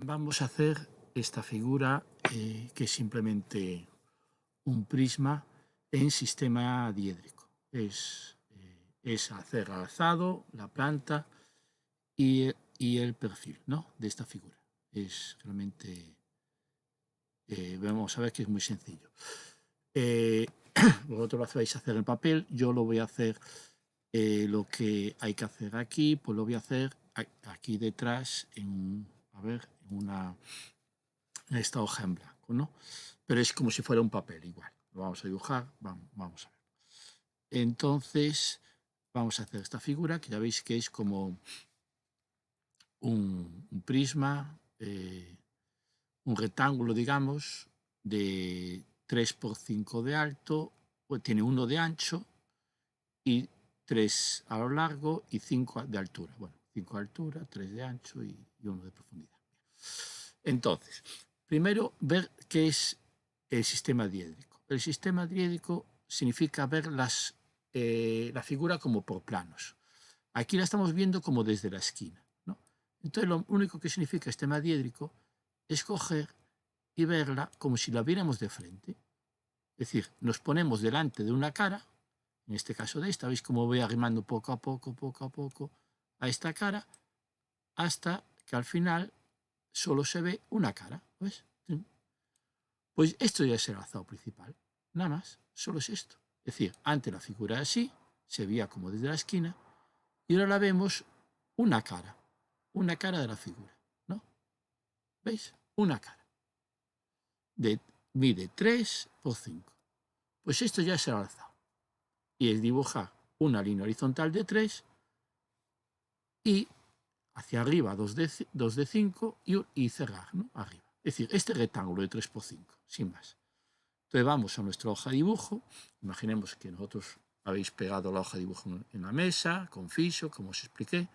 Vamos a hacer esta figura que es simplemente un prisma en sistema diédrico. Es hacer alzado, la planta y el perfil, ¿no?, de esta figura. Es realmente, vamos a ver que es muy sencillo. Vosotros lo vais a hacer en papel, yo lo voy a hacer, lo que hay que hacer aquí, pues lo voy a hacer aquí detrás en esta hoja en blanco, ¿no? Pero es como si fuera un papel igual. Lo vamos a dibujar, vamos a ver. Entonces, vamos a hacer esta figura, que ya veis que es como un prisma, un rectángulo, digamos, de 3 por 5 de alto, pues tiene 1 de ancho y 3 a lo largo y 5 de altura. Bueno, 5 de altura, 3 de ancho y 1 de profundidad. Entonces, primero ver qué es el sistema diédrico. El sistema diédrico significa ver la figura como por planos. Aquí la estamos viendo como desde la esquina, ¿no? Entonces, lo único que significa sistema diédrico es coger y verla como si la viéramos de frente. Es decir, nos ponemos delante de una cara, en este caso de esta, veis cómo voy arrimando poco a poco a esta cara, hasta que al final solo se ve una cara, ¿ves? Pues esto ya es el alzado principal, nada más, solo es esto. Es decir, antes la figura era así, se veía como desde la esquina, y ahora la vemos una cara de la figura, ¿no? ¿Veis? Una cara. Mide 3 por 5. Pues esto ya es el alzado. Y es dibujar una línea horizontal de 3 y hacia arriba 2 de 5 y cerrar, ¿no?, arriba. Es decir, este rectángulo de 3 por 5, sin más. Entonces vamos a nuestra hoja de dibujo. Imaginemos que nosotros habéis pegado la hoja de dibujo en la mesa, con ficho, como os expliqué,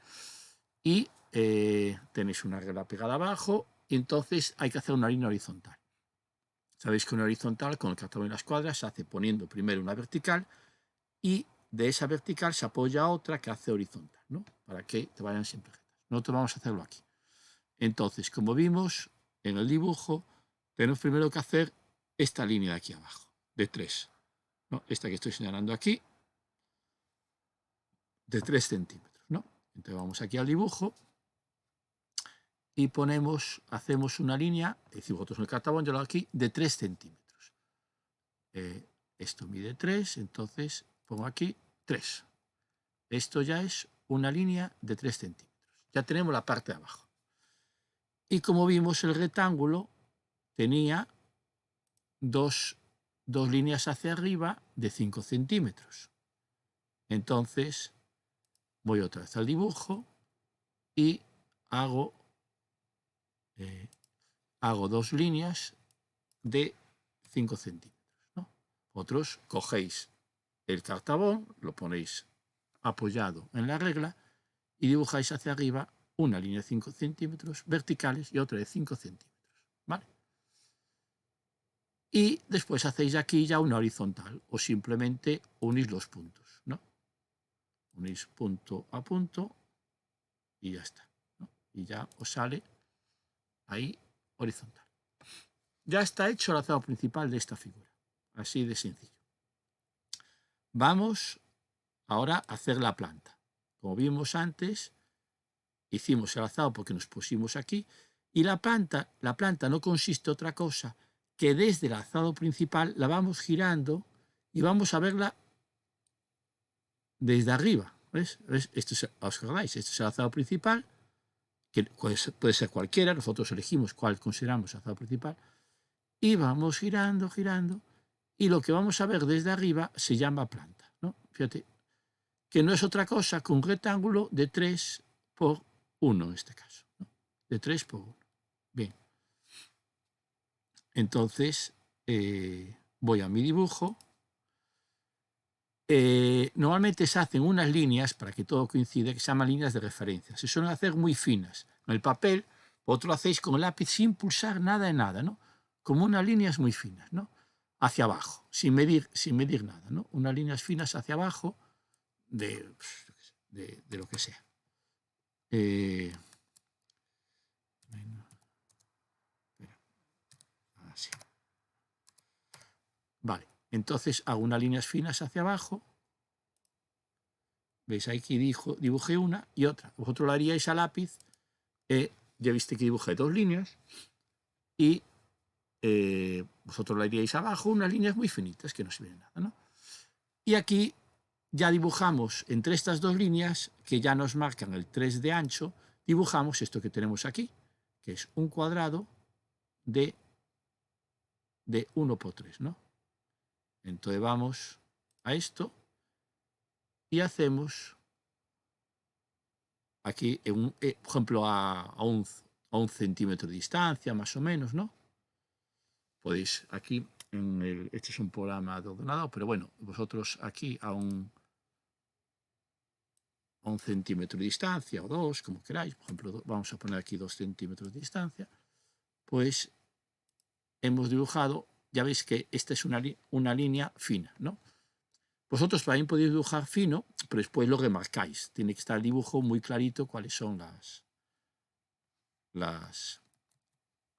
y tenéis una regla pegada abajo, y entonces hay que hacer una línea horizontal. Sabéis que una horizontal con el cartabón y las cuadras se hace poniendo primero una vertical y de esa vertical se apoya otra que hace horizontal, ¿no?, para que te vayan siempre rectas. Nosotros vamos a hacerlo aquí. Entonces, como vimos en el dibujo, tenemos primero que hacer esta línea de aquí abajo, de 3, ¿no?, esta que estoy señalando aquí, de 3 centímetros, ¿no? Entonces vamos aquí al dibujo y hacemos una línea, es decir, vosotros en el cartabón, yo lo hago aquí, de 3 centímetros. Esto mide 3, entonces pongo aquí 3. Esto ya es una línea de 3 centímetros. Ya tenemos la parte de abajo. Y como vimos, el rectángulo tenía dos líneas hacia arriba de 5 centímetros. Entonces voy otra vez al dibujo y hago 2 líneas de 5 centímetros, ¿no? Vosotros cogéis el cartabón, lo ponéis apoyado en la regla y dibujáis hacia arriba una línea de 5 centímetros verticales y otra de 5 centímetros, ¿vale? Y después hacéis aquí ya una horizontal o simplemente unís los puntos, ¿no? Unís punto a punto y ya está, ¿no? Y ya os sale ahí horizontal. Ya está hecho el alzado principal de esta figura, así de sencillo. Vamos ahora a hacer la planta. Como vimos antes, hicimos el alzado porque nos pusimos aquí, y la planta no consiste en otra cosa que desde el alzado principal la vamos girando y vamos a verla desde arriba. ¿Ves? ¿Os acordáis? Este es el alzado principal, que puede ser cualquiera, nosotros elegimos cuál consideramos el alzado principal, y vamos girando, y lo que vamos a ver desde arriba se llama planta, ¿no? Fíjate, que no es otra cosa que un rectángulo de 3 por 1 en este caso, ¿no? De 3 por 1. Bien. Entonces, voy a mi dibujo. Normalmente se hacen unas líneas, para que todo coincida, que se llaman líneas de referencia. Se suelen hacer muy finas. En el papel, vosotros lo hacéis con el lápiz sin pulsar nada de nada, ¿no? Como unas líneas muy finas, ¿no? Hacia abajo, sin medir nada, ¿no? Unas líneas finas hacia abajo de lo que sea. así. Vale, entonces hago unas líneas finas hacia abajo. ¿Veis? Aquí dibujé una y otra. Vosotros lo haríais a lápiz. Ya viste que dibujé dos líneas y vosotros lo haríais abajo unas líneas muy finitas que no se ven nada, ¿no? Y aquí ya dibujamos entre estas dos líneas que ya nos marcan el 3 de ancho, dibujamos esto que tenemos aquí, que es un cuadrado de 1 por 3, ¿no? Entonces vamos a esto y hacemos aquí, por ejemplo, a un centímetro de distancia, más o menos, ¿no? Podéis aquí, este es un programa de ordenador, pero bueno, vosotros aquí a un centímetro de distancia o dos, como queráis, por ejemplo, vamos a poner aquí 2 centímetros de distancia, pues hemos dibujado, ya veis que esta es una línea fina, ¿no? Vosotros también podéis dibujar fino, pero después lo remarcáis. Tiene que estar el dibujo muy clarito cuáles son las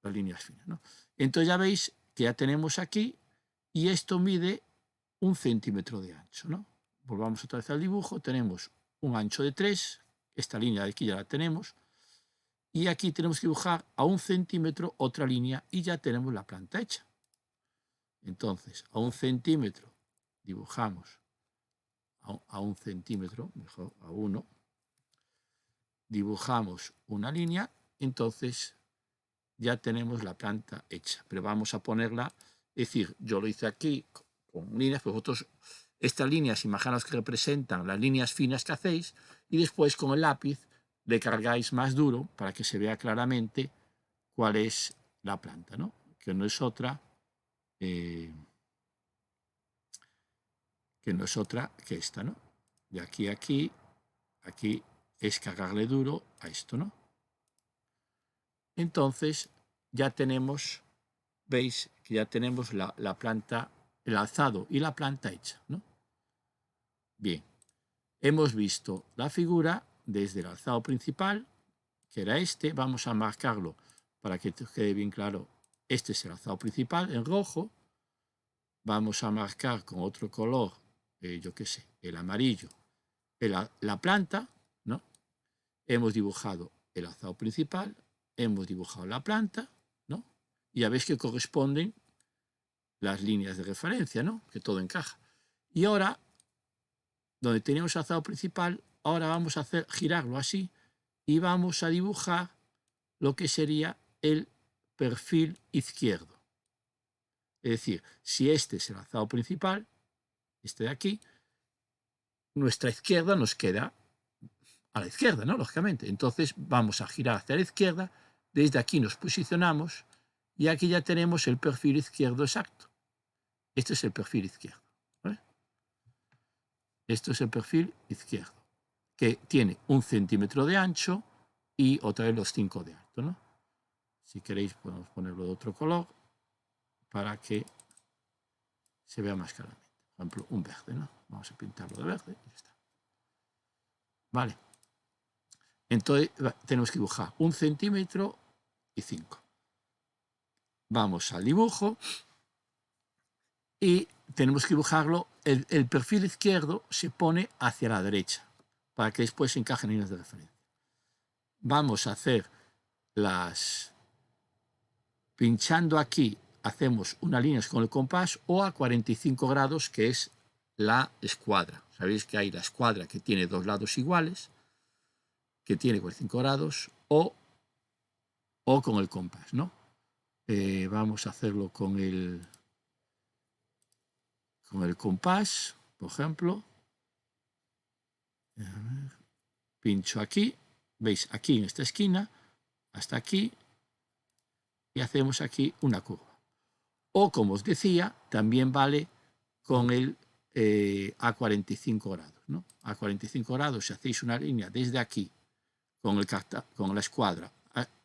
líneas finas, ¿no? Entonces ya veis que ya tenemos aquí y esto mide 1 centímetro de ancho, ¿no? Volvamos otra vez al dibujo, tenemos un ancho de 3, esta línea de aquí ya la tenemos, y aquí tenemos que dibujar a 1 centímetro otra línea y ya tenemos la planta hecha. Entonces, a 1 centímetro dibujamos a 1 centímetro, mejor a 1, dibujamos una línea, entonces ya tenemos la planta hecha. Pero vamos a ponerla, es decir, yo lo hice aquí con líneas, pues vosotros estas líneas, imaginaos que representan las líneas finas que hacéis y después con el lápiz le cargáis más duro para que se vea claramente cuál es la planta, ¿no? Que no es otra que esta, ¿no? De aquí a aquí, aquí es cargarle duro a esto, ¿no? Entonces ya tenemos, veis que ya tenemos la planta, el alzado y la planta hecha, ¿no? Bien, hemos visto la figura desde el alzado principal, que era este, vamos a marcarlo para que te quede bien claro, este es el alzado principal en rojo, vamos a marcar con otro color, yo qué sé, el amarillo, la planta, ¿no? Hemos dibujado el alzado principal, hemos dibujado la planta, ¿no? Y ya veis que corresponden las líneas de referencia, ¿no? Que todo encaja. Y ahora, donde teníamos el alzado principal, ahora vamos a girarlo así y vamos a dibujar lo que sería el perfil izquierdo. Es decir, si este es el alzado principal, este de aquí, nuestra izquierda nos queda a la izquierda, ¿no? Lógicamente. Entonces vamos a girar hacia la izquierda, desde aquí nos posicionamos y aquí ya tenemos el perfil izquierdo exacto. Este es el perfil izquierdo, ¿vale? Esto es el perfil izquierdo, que tiene 1 centímetro de ancho y otra vez los 5 de alto, ¿no? Si queréis podemos ponerlo de otro color para que se vea más claramente. Por ejemplo, un verde, ¿no? Vamos a pintarlo de verde y ya está. Vale. Entonces tenemos que dibujar 1 centímetro y 5. Vamos al dibujo y tenemos que dibujarlo. El perfil izquierdo se pone hacia la derecha para que después se encajen líneas de referencia. Vamos a hacer pinchando aquí, hacemos unas líneas con el compás o a 45 grados, que es la escuadra. Sabéis que hay la escuadra que tiene dos lados iguales, que tiene 45 grados, o con el compás, ¿no? Vamos a hacerlo con el compás, por ejemplo. Pincho aquí, veis aquí en esta esquina, hasta aquí, y hacemos aquí una curva. O, como os decía, también vale con el a 45 grados, ¿no? A 45 grados, si hacéis una línea desde aquí con la escuadra,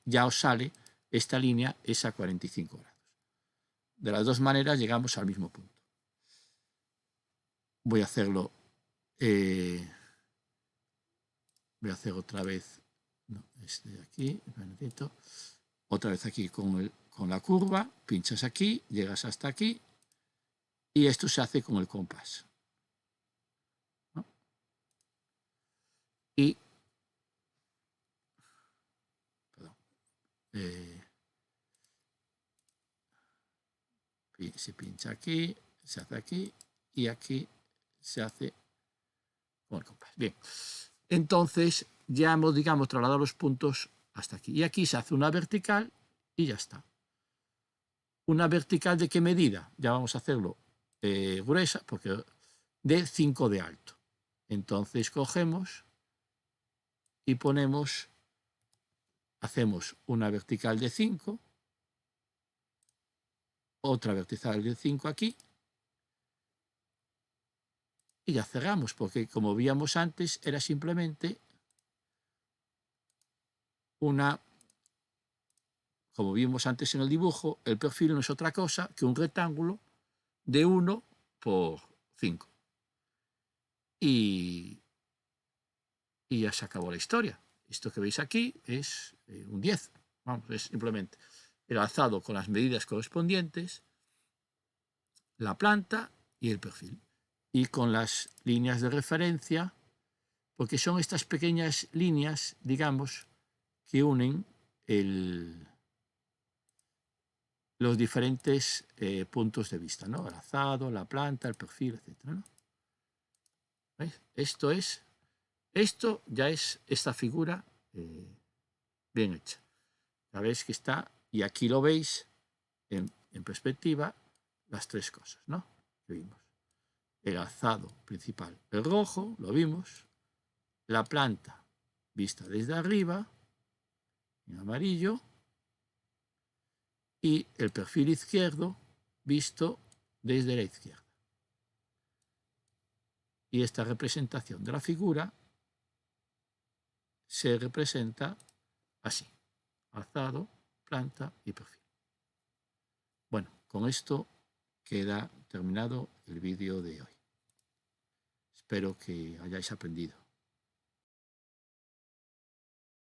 ya os sale esta línea es a 45 grados. De las dos maneras llegamos al mismo punto. Voy a hacerlo, voy a hacer otra vez, no, este de aquí, un momentito. otra vez aquí con la curva, pinchas aquí, llegas hasta aquí, y esto se hace con el compás, ¿no? Y perdón, se pincha aquí, se hace aquí, y aquí se hace con el compás. Bien, entonces ya hemos, digamos, trasladado los puntos hasta aquí. Y aquí se hace una vertical y ya está. ¿Una vertical de qué medida? Ya vamos a hacerlo gruesa, porque de 5 de alto. Entonces cogemos y ponemos, hacemos una vertical de 5, otra vertical de 5 aquí, y ya cerramos, porque como víamos antes, era simplemente una, como vimos antes en el dibujo, el perfil no es otra cosa que un rectángulo de 1 por 5. Y ya se acabó la historia. Esto que veis aquí es un 10. Vamos, es simplemente el alzado con las medidas correspondientes, la planta y el perfil. Y con las líneas de referencia, porque son estas pequeñas líneas, digamos, que unen los diferentes puntos de vista, ¿no? El alzado, la planta, el perfil, etc., ¿no? ¿Veis? Esto ya es esta figura bien hecha. Ya veis que está, y aquí lo veis en perspectiva, las tres cosas, ¿no? Que vimos. El alzado principal, el rojo, lo vimos. La planta vista desde arriba, en amarillo. Y el perfil izquierdo visto desde la izquierda. Y esta representación de la figura se representa así: alzado, planta y perfil. Bueno, con esto queda terminado el vídeo de hoy. Espero que hayáis aprendido.